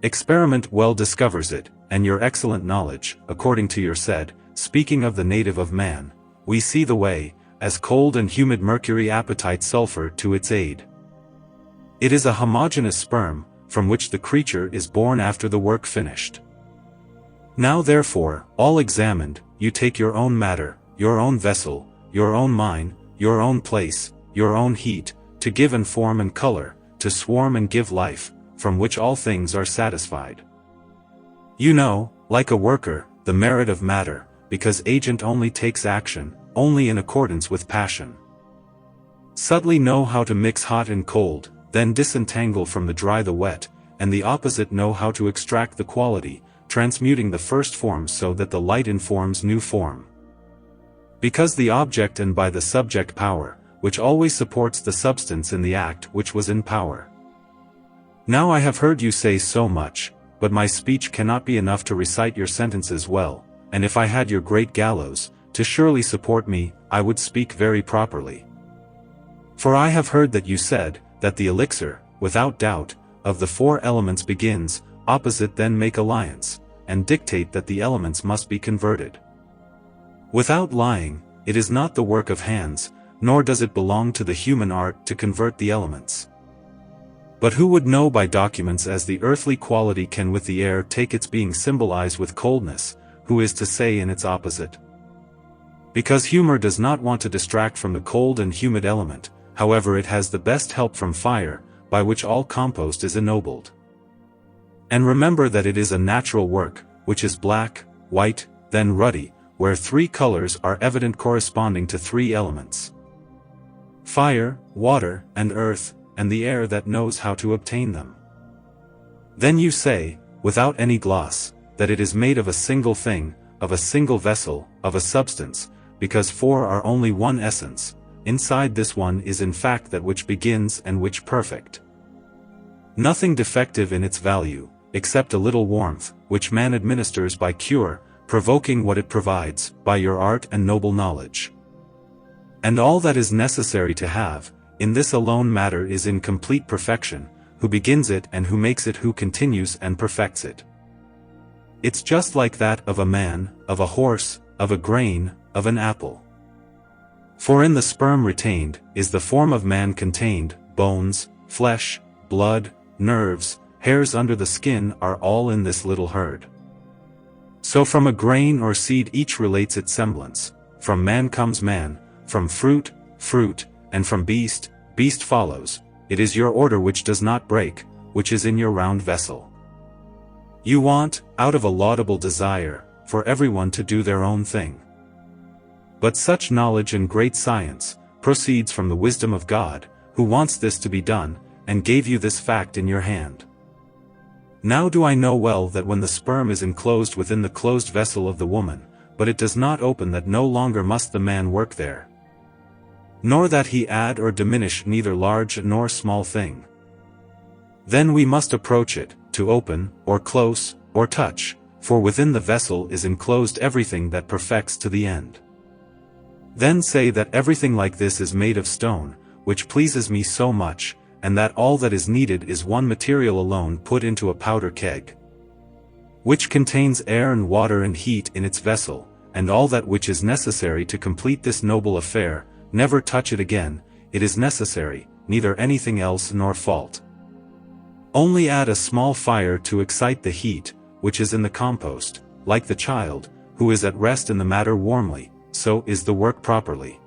[SPEAKER 1] Experiment well discovers it, and your excellent knowledge, according to your said, speaking of the native of man, we see the way, as cold and humid mercury appetite sulfur to its aid. It is a homogeneous sperm, from which the creature is born after the work finished. Now therefore, all examined, you take your own matter, your own vessel, your own mine, your own place, your own heat, to give and form and color, to swarm and give life, from which all things are satisfied. You know, like a worker, the merit of matter, because agent only takes action, only in accordance with passion. Subtly know how to mix hot and cold, then disentangle from the dry the wet, and the opposite know how to extract the quality, transmuting the first form so that the light informs new form. Because the object and by the subject power, which always supports the substance in the act which was in power. Now I have heard you say so much, but my speech cannot be enough to recite your sentences well, and if I had your great gallows, to surely support me, I would speak very properly. For I have heard that you said, that the elixir, without doubt, of the 4 elements begins, opposite then make alliance, and dictate that the elements must be converted. Without lying, it is not the work of hands, nor does it belong to the human art to convert the elements. But who would know by documents as the earthly quality can with the air take its being symbolized with coldness, who is to say in its opposite? Because humor does not want to distract from the cold and humid element, however it has the best help from fire, by which all compost is ennobled. And remember that it is a natural work, which is black, white, then ruddy, where 3 colors are evident corresponding to 3 elements. Fire, water, and earth, and the air that knows how to obtain them. Then you say, without any gloss, that it is made of a single thing, of a single vessel, of a substance, because 4 are only one essence, inside this one is in fact that which begins and which perfect. Nothing defective in its value, except a little warmth, which man administers by cure, provoking what it provides, by your art and noble knowledge. And all that is necessary to have, in this alone matter is in complete perfection, who begins it and who makes it, who continues and perfects it. It's just like that of a man, of a horse, of a grain, of an apple. For in the sperm retained, is the form of man contained, bones, flesh, blood, nerves, hairs under the skin are all in this little herd. So from a grain or seed each relates its semblance, from man comes man, from fruit, fruit, and from beast, beast follows. It is your order which does not break, which is in your round vessel. You want, out of a laudable desire, for everyone to do their own thing. But such knowledge and great science, proceeds from the wisdom of God, who wants this to be done, and gave you this fact in your hand. Now do I know well that when the sperm is enclosed within the closed vessel of the woman, but it does not open, that no longer must the man work there, nor that he add or diminish neither large nor small thing. Then we must approach it, to open, or close, or touch, for within the vessel is enclosed everything that perfects to the end. Then say that everything like this is made of stone, which pleases me so much, and that all that is needed is one material alone put into a powder keg, which contains air and water and heat in its vessel, and all that which is necessary to complete this noble affair. Never touch it again, it is necessary, neither anything else nor fault. Only add a small fire to excite the heat, which is in the compost, like the child, who is at rest in the matter warmly, so is the work properly.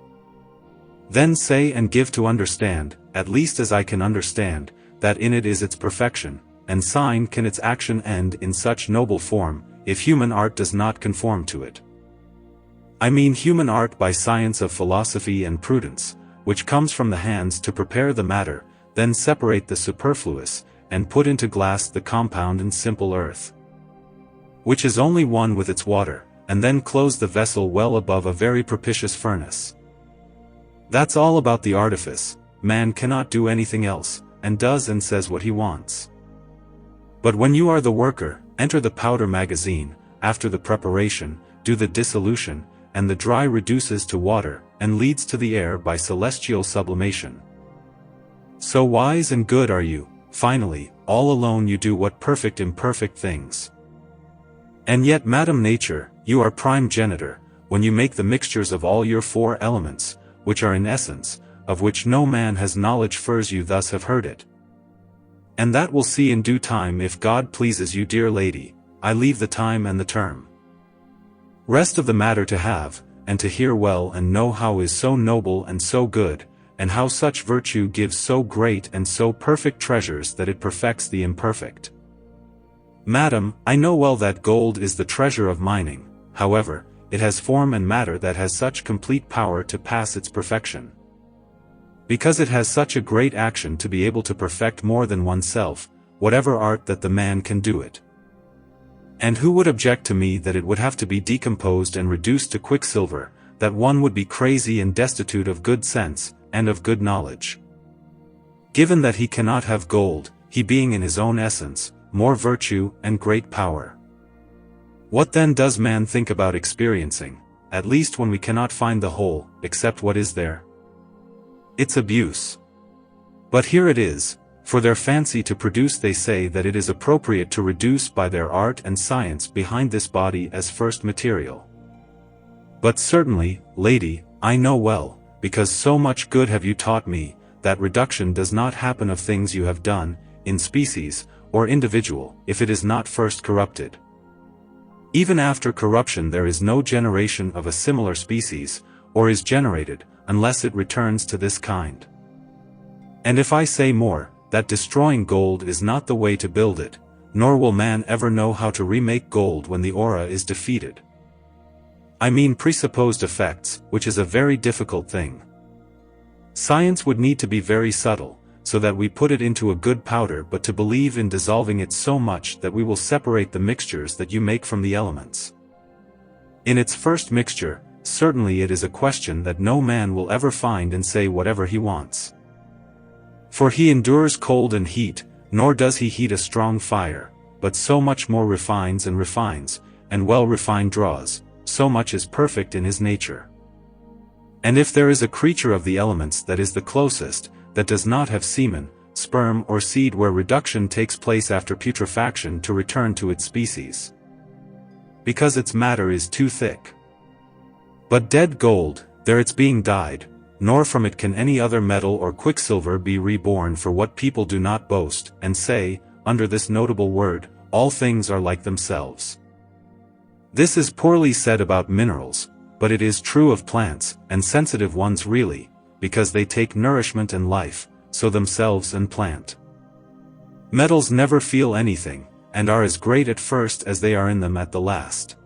[SPEAKER 1] Then say and give to understand, at least as I can understand, that in it is its perfection, and sign can its action end in such noble form, if human art does not conform to it. I mean human art by science of philosophy and prudence, which comes from the hands to prepare the matter, then separate the superfluous, and put into glass the compound and simple earth, which is only one with its water, and then close the vessel well above a very propitious furnace. That's all about the artifice. Man cannot do anything else, and does and says what he wants. But when you are the worker, enter the powder magazine, after the preparation, do the dissolution, and the dry reduces to water, and leads to the air by celestial sublimation. So wise and good are you, finally, all alone you do what perfect imperfect things. And yet, Madam Nature, you are prime genitor, when you make the mixtures of all your 4 elements, which are in essence, of which no man has knowledge first you thus have heard it. And that we'll see in due time if God pleases you, dear lady. I leave the time and the term. Rest of the matter to have, and to hear well and know how is so noble and so good, and how such virtue gives so great and so perfect treasures that it perfects the imperfect. Madam, I know well that gold is the treasure of mining, however, it has form and matter that has such complete power to pass its perfection. Because it has such a great action to be able to perfect more than oneself, whatever art that the man can do it. And who would object to me that it would have to be decomposed and reduced to quicksilver, that one would be crazy and destitute of good sense, and of good knowledge? Given that he cannot have gold, he being in his own essence, more virtue and great power. What then does man think about experiencing, at least when we cannot find the whole, except what is there? It's abuse. But here it is. For their fancy to produce, they say that it is appropriate to reduce by their art and science behind this body as first material. But certainly, lady, I know well, because so much good have you taught me, that reduction does not happen of things you have done, in species, or individual, if it is not first corrupted. Even after corruption there is no generation of a similar species, or is generated, unless it returns to this kind. And if I say more, that destroying gold is not the way to build it, nor will man ever know how to remake gold when the aura is defeated. I mean presupposed effects, which is a very difficult thing. Science would need to be very subtle, so that we put it into a good powder, but to believe in dissolving it so much that we will separate the mixtures that you make from the elements. In its first mixture, certainly it is a question that no man will ever find and say whatever he wants. For he endures cold and heat, nor does he heat a strong fire, but so much more refines, and well refined draws, so much is perfect in his nature. And if there is a creature of the elements that is the closest, that does not have semen, sperm or seed where reduction takes place after putrefaction to return to its species, because its matter is too thick. But dead gold, there it's being dyed, nor from it can any other metal or quicksilver be reborn, for what people do not boast, and say, under this notable word, all things are like themselves. This is poorly said about minerals, but it is true of plants, and sensitive ones really, because they take nourishment and life, so themselves and plant. Metals never feel anything, and are as great at first as they are in them at the last.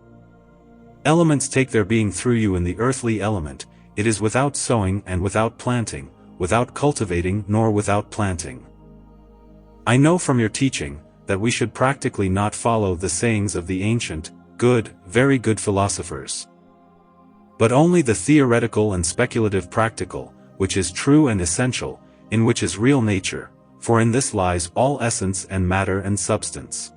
[SPEAKER 1] Elements take their being through you in the earthly element. It is without sowing and without planting, without cultivating nor without planting. I know from your teaching, that we should practically not follow the sayings of the ancient, good, very good philosophers, but only the theoretical and speculative practical, which is true and essential, in which is real nature, for in this lies all essence and matter and substance.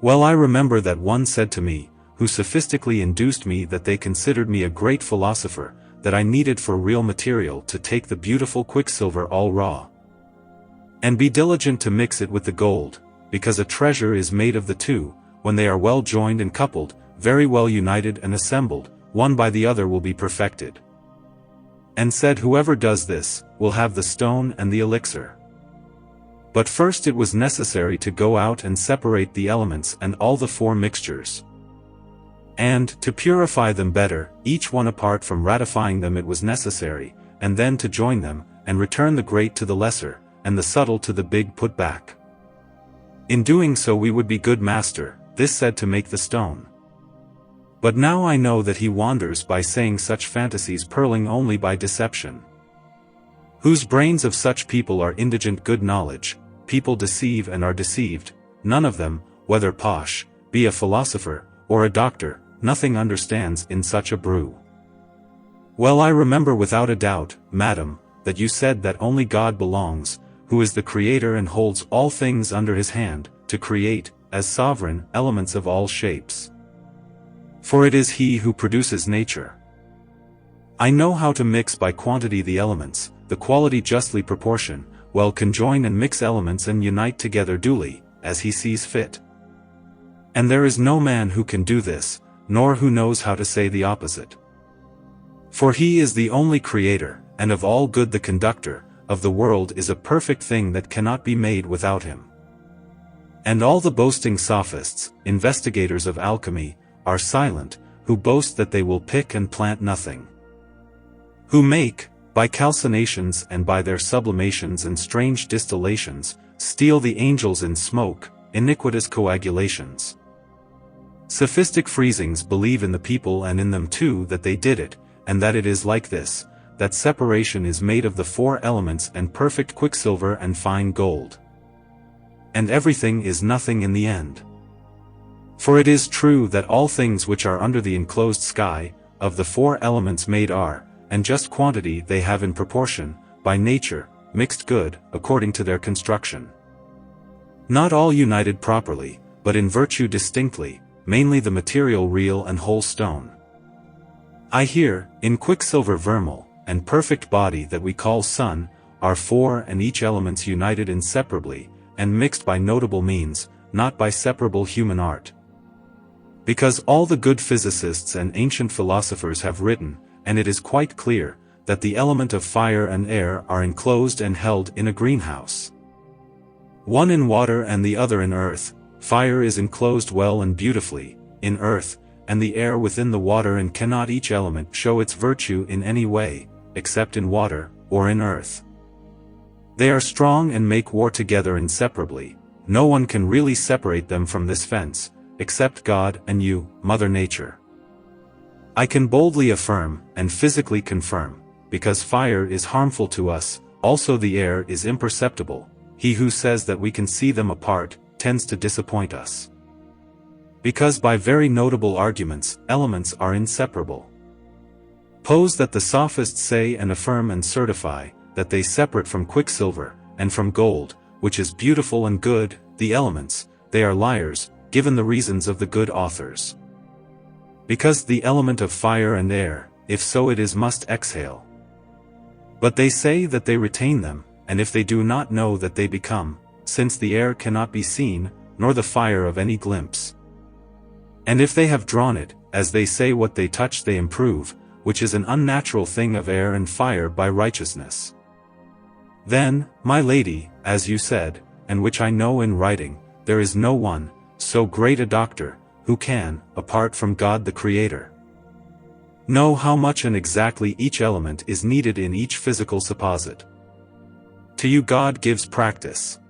[SPEAKER 1] Well, I remember that one said to me, who sophistically induced me that they considered me a great philosopher, that I needed for real material to take the beautiful quicksilver all raw, and be diligent to mix it with the gold, because a treasure is made of the two, when they are well joined and coupled, very well united and assembled, one by the other will be perfected. And said whoever does this, will have the stone and the elixir. But first it was necessary to go out and separate the elements and all the 4 mixtures. And, to purify them better, each one apart from ratifying them it was necessary, and then to join them, and return the great to the lesser, and the subtle to the big put back. In doing so we would be good master, this said to make the stone. But now I know that he wanders by saying such fantasies, purling only by deception. Whose brains of such people are indigent good knowledge, people deceive and are deceived, none of them, whether posh, be a philosopher, or a doctor, nothing understands in such a brew. Well, I remember without a doubt, madam, that you said that only God belongs, who is the creator and holds all things under his hand, to create, as sovereign, elements of all shapes. For it is he who produces nature. I know how to mix by quantity the elements, the quality justly proportion, well conjoin and mix elements and unite together duly, as he sees fit. And there is no man who can do this, nor who knows how to say the opposite. For he is the only creator, and of all good the conductor, of the world is a perfect thing that cannot be made without him. And all the boasting sophists, investigators of alchemy, are silent, who boast that they will pick and plant nothing. Who make, by calcinations and by their sublimations and strange distillations, steal the angels in smoke, iniquitous coagulations. Sophistic freezings believe in the people and in them too that they did it, and that it is like this, that separation is made of the four elements and perfect quicksilver and fine gold. And everything is nothing in the end. For it is true that all things which are under the enclosed sky, of the four elements made are, and just quantity they have in proportion, by nature, mixed good, according to their construction. Not all united properly, but in virtue distinctly, mainly the material real and whole stone. I hear, in quicksilver vermeil, and perfect body that we call sun, are four and each elements united inseparably, and mixed by notable means, not by separable human art. Because all the good physicists and ancient philosophers have written, and it is quite clear, that the element of fire and air are enclosed and held in a greenhouse. One in water and the other in earth, fire is enclosed well and beautifully, in earth, and the air within the water, and cannot each element show its virtue in any way, except in water, or in earth. They are strong and make war together inseparably, no one can really separate them from this fence, except God and you, Mother Nature. I can boldly affirm, and physically confirm, because fire is harmful to us, also the air is imperceptible, he who says that we can see them apart, tends to disappoint us. Because by very notable arguments, elements are inseparable. Pose that the sophists say and affirm and certify, that they separate from quicksilver, and from gold, which is beautiful and good, the elements, they are liars, given the reasons of the good authors. Because the element of fire and air, if so it is must exhale. But they say that they retain them, and if they do not know that they become, since the air cannot be seen, nor the fire of any glimpse. And if they have drawn it, as they say what they touch they improve, which is an unnatural thing of air and fire by righteousness. Then, my lady, as you said, and which I know in writing, there is no one, so great a doctor, who can, apart from God the Creator, know how much and exactly each element is needed in each physical supposit. To you God gives practice.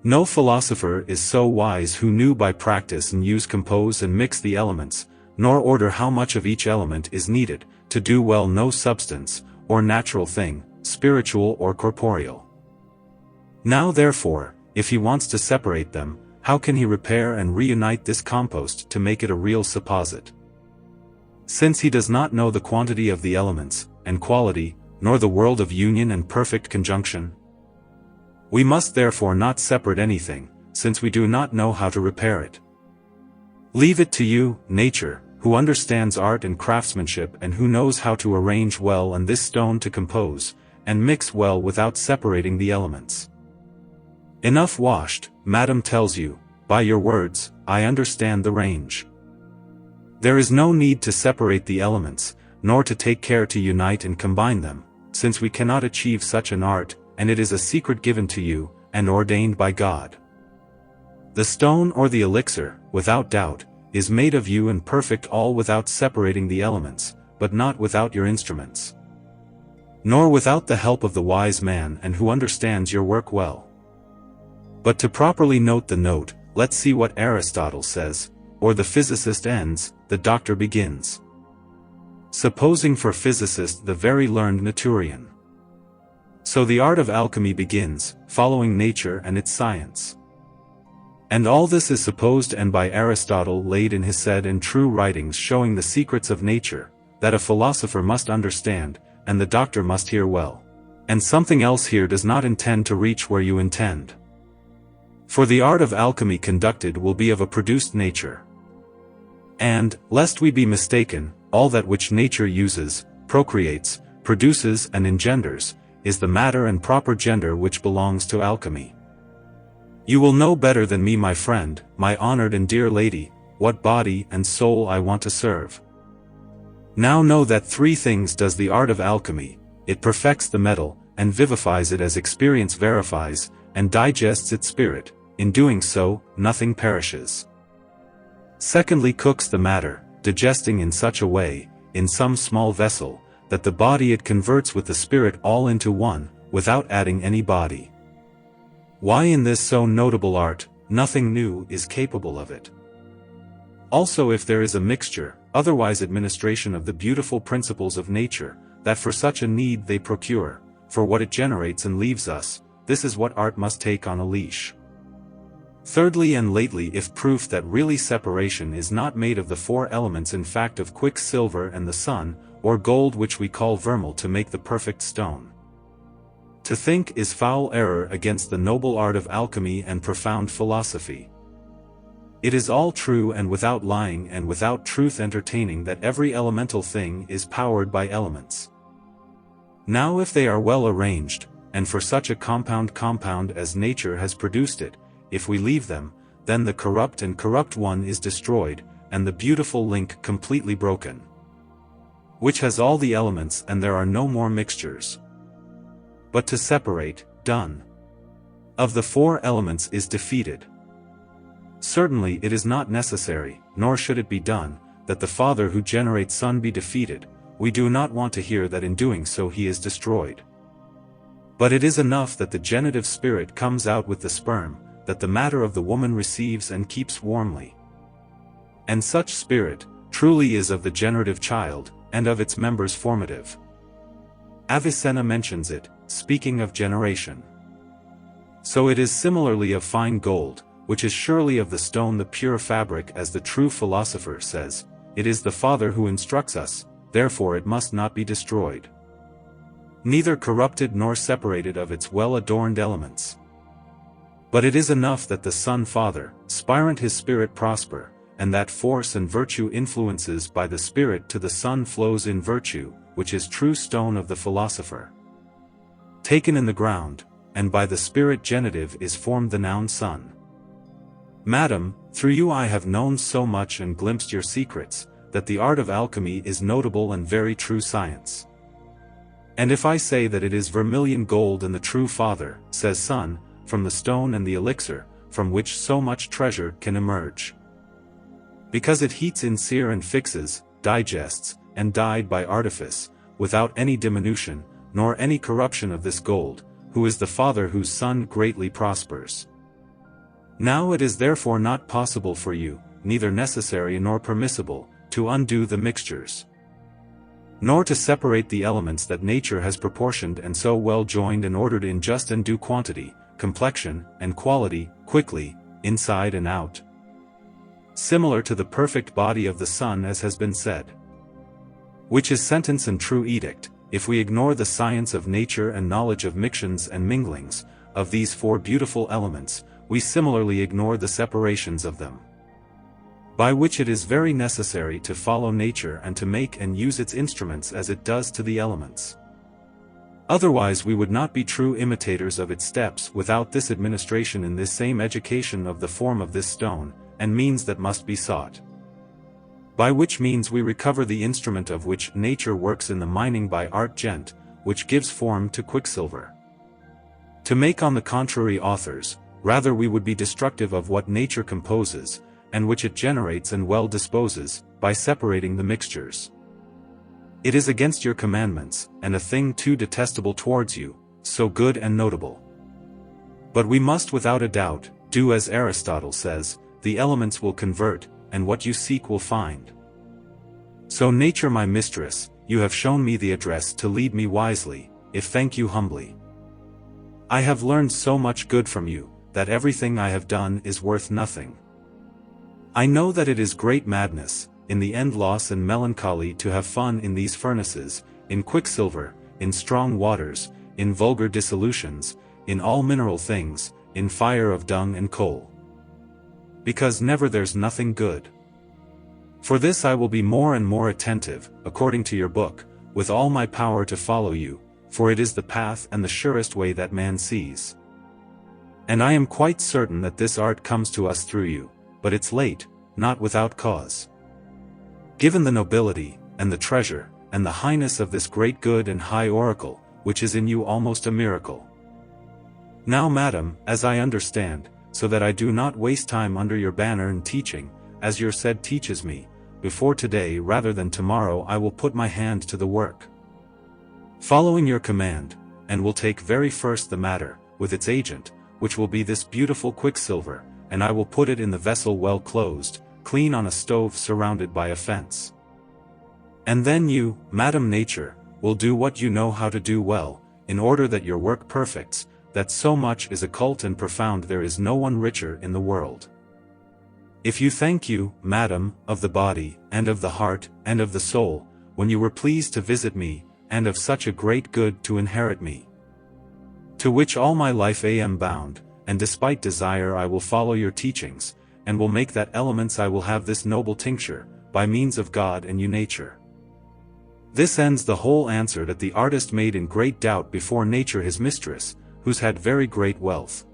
[SPEAKER 1] No philosopher is so wise who knew by practice and use compose and mix the elements, nor order how much of each element is needed, to do well no substance, or natural thing, spiritual or corporeal. Now therefore, if he wants to separate them, how can he repair and reunite this compost to make it a real supposit? Since he does not know the quantity of the elements, and quality, nor the world of union and perfect conjunction. We must therefore not separate anything, since we do not know how to repair it. Leave it to you, nature, who understands art and craftsmanship and who knows how to arrange well and this stone to compose, and mix well without separating the elements. Enough washed, Madam tells you, by your words, I understand the range. There is no need to separate the elements, nor to take care to unite and combine them, since we cannot achieve such an art, and it is a secret given to you, and ordained by God. The stone or the elixir, without doubt, is made of you and perfect all without separating the elements, but not without your instruments. Nor without the help of the wise man and who understands your work well. But to properly note the note, let's see what Aristotle says, or the physicist ends, the doctor begins. Supposing for physicist the very learned Naturian. So the art of alchemy begins, following nature and its science. And all this is supposed and by Aristotle laid in his said and true writings showing the secrets of nature, that a philosopher must understand, and the doctor must hear well. And something else here does not intend to reach where you intend. For the art of alchemy conducted will be of a produced nature. And, lest we be mistaken, all that which nature uses, procreates, produces and engenders, is the matter and proper gender which belongs to alchemy. You will know better than me, my friend, my honored and dear lady, what body and soul I want to serve. Now know that three things does the art of alchemy: it perfects the metal, and vivifies it as experience verifies, and digests its spirit, in doing so, nothing perishes. Secondly, cooks the matter, digesting in such a way, in some small vessel, that the body it converts with the spirit all into one, without adding any body. Why in this so notable art, nothing new is capable of it. Also if there is a mixture, otherwise administration of the beautiful principles of nature, that for such a need they procure, for what it generates and leaves us, this is what art must take on a leash. Thirdly and lately, if proof that really separation is not made of the four elements, in fact of quicksilver and the sun, or gold which we call vermeil, to make the perfect stone. To think is foul error against the noble art of alchemy and profound philosophy. It is all true and without lying and without truth entertaining that every elemental thing is powered by elements. Now if they are well arranged, and for such a compound as nature has produced it, if we leave them, then the corrupt one is destroyed, and the beautiful link completely broken, which has all the elements, and there are no more mixtures. But to separate, done, of the four elements is defeated. Certainly it is not necessary, nor should it be done, that the Father who generates Son be defeated. We do not want to hear that in doing so he is destroyed. But it is enough that the genitive spirit comes out with the sperm, that the matter of the woman receives and keeps warmly. And such spirit, truly is of the generative child, and of its members formative. Avicenna mentions it, speaking of generation. So it is similarly of fine gold, which is surely of the stone the pure fabric, as the true philosopher says, it is the Father who instructs us, therefore it must not be destroyed, neither corrupted nor separated of its well-adorned elements. But it is enough that the Son Father, spirant his spirit prosper, and that force and virtue influences by the Spirit to the Son flows in virtue, which is true stone of the philosopher, taken in the ground, and by the Spirit genitive is formed the noun Son. Madam, through you I have known so much and glimpsed your secrets, that the art of alchemy is notable and very true science. And if I say that it is vermilion gold and the true Father, says Son, from the stone and the elixir, from which so much treasure can emerge, because it heats in sear and fixes, digests, and dyed by artifice, without any diminution, nor any corruption of this gold, who is the Father whose Son greatly prospers. Now it is therefore not possible for you, neither necessary nor permissible, to undo the mixtures, nor to separate the elements that nature has proportioned and so well joined and ordered in just and due quantity, complexion, and quality, quickly, inside and out, similar to the perfect body of the Son, as has been said. Which is sentence and true edict, if we ignore the science of nature and knowledge of mixtions and minglings, of these four beautiful elements, we similarly ignore the separations of them, by which it is very necessary to follow nature and to make and use its instruments as it does to the elements. Otherwise we would not be true imitators of its steps without this administration in this same education of the form of this stone, and means that must be sought, by which means we recover the instrument of which nature works in the mining by art gent, which gives form to quicksilver. To make on the contrary authors, rather we would be destructive of what nature composes, and which it generates and well disposes, by separating the mixtures. It is against your commandments, and a thing too detestable towards you, so good and notable. But we must without a doubt, do as Aristotle says, the elements will convert, and what you seek will find. So nature my mistress, you have shown me the address to lead me wisely, if thank you humbly. I have learned so much good from you, that everything I have done is worth nothing. I know that it is great madness, in the end loss and melancholy to have fun in these furnaces, in quicksilver, in strong waters, in vulgar dissolutions, in all mineral things, in fire of dung and coal. Because never there's nothing good. For this I will be more and more attentive, according to your book, with all my power to follow you, for it is the path and the surest way that man sees. And I am quite certain that this art comes to us through you, but it's late, not without cause. Given the nobility, and the treasure, and the highness of this great good and high oracle, which is in you almost a miracle. Now madam, as I understand, so that I do not waste time under your banner in teaching, as your said teaches me, before today rather than tomorrow I will put my hand to the work. Following your command, and will take very first the matter, with its agent, which will be this beautiful quicksilver, and I will put it in the vessel well closed, clean on a stove surrounded by a fence. And then you, Madam Nature, will do what you know how to do well, in order that your work perfects, that so much is occult and profound there is no one richer in the world. If you thank you, Madam, of the body, and of the heart, and of the soul, when you were pleased to visit me, and of such a great good to inherit me. To which all my life I am bound, and despite desire I will follow your teachings, and will make that elements I will have this noble tincture, by means of God and you nature. This ends the whole answer that the artist made in great doubt before nature his mistress, who's had very great wealth.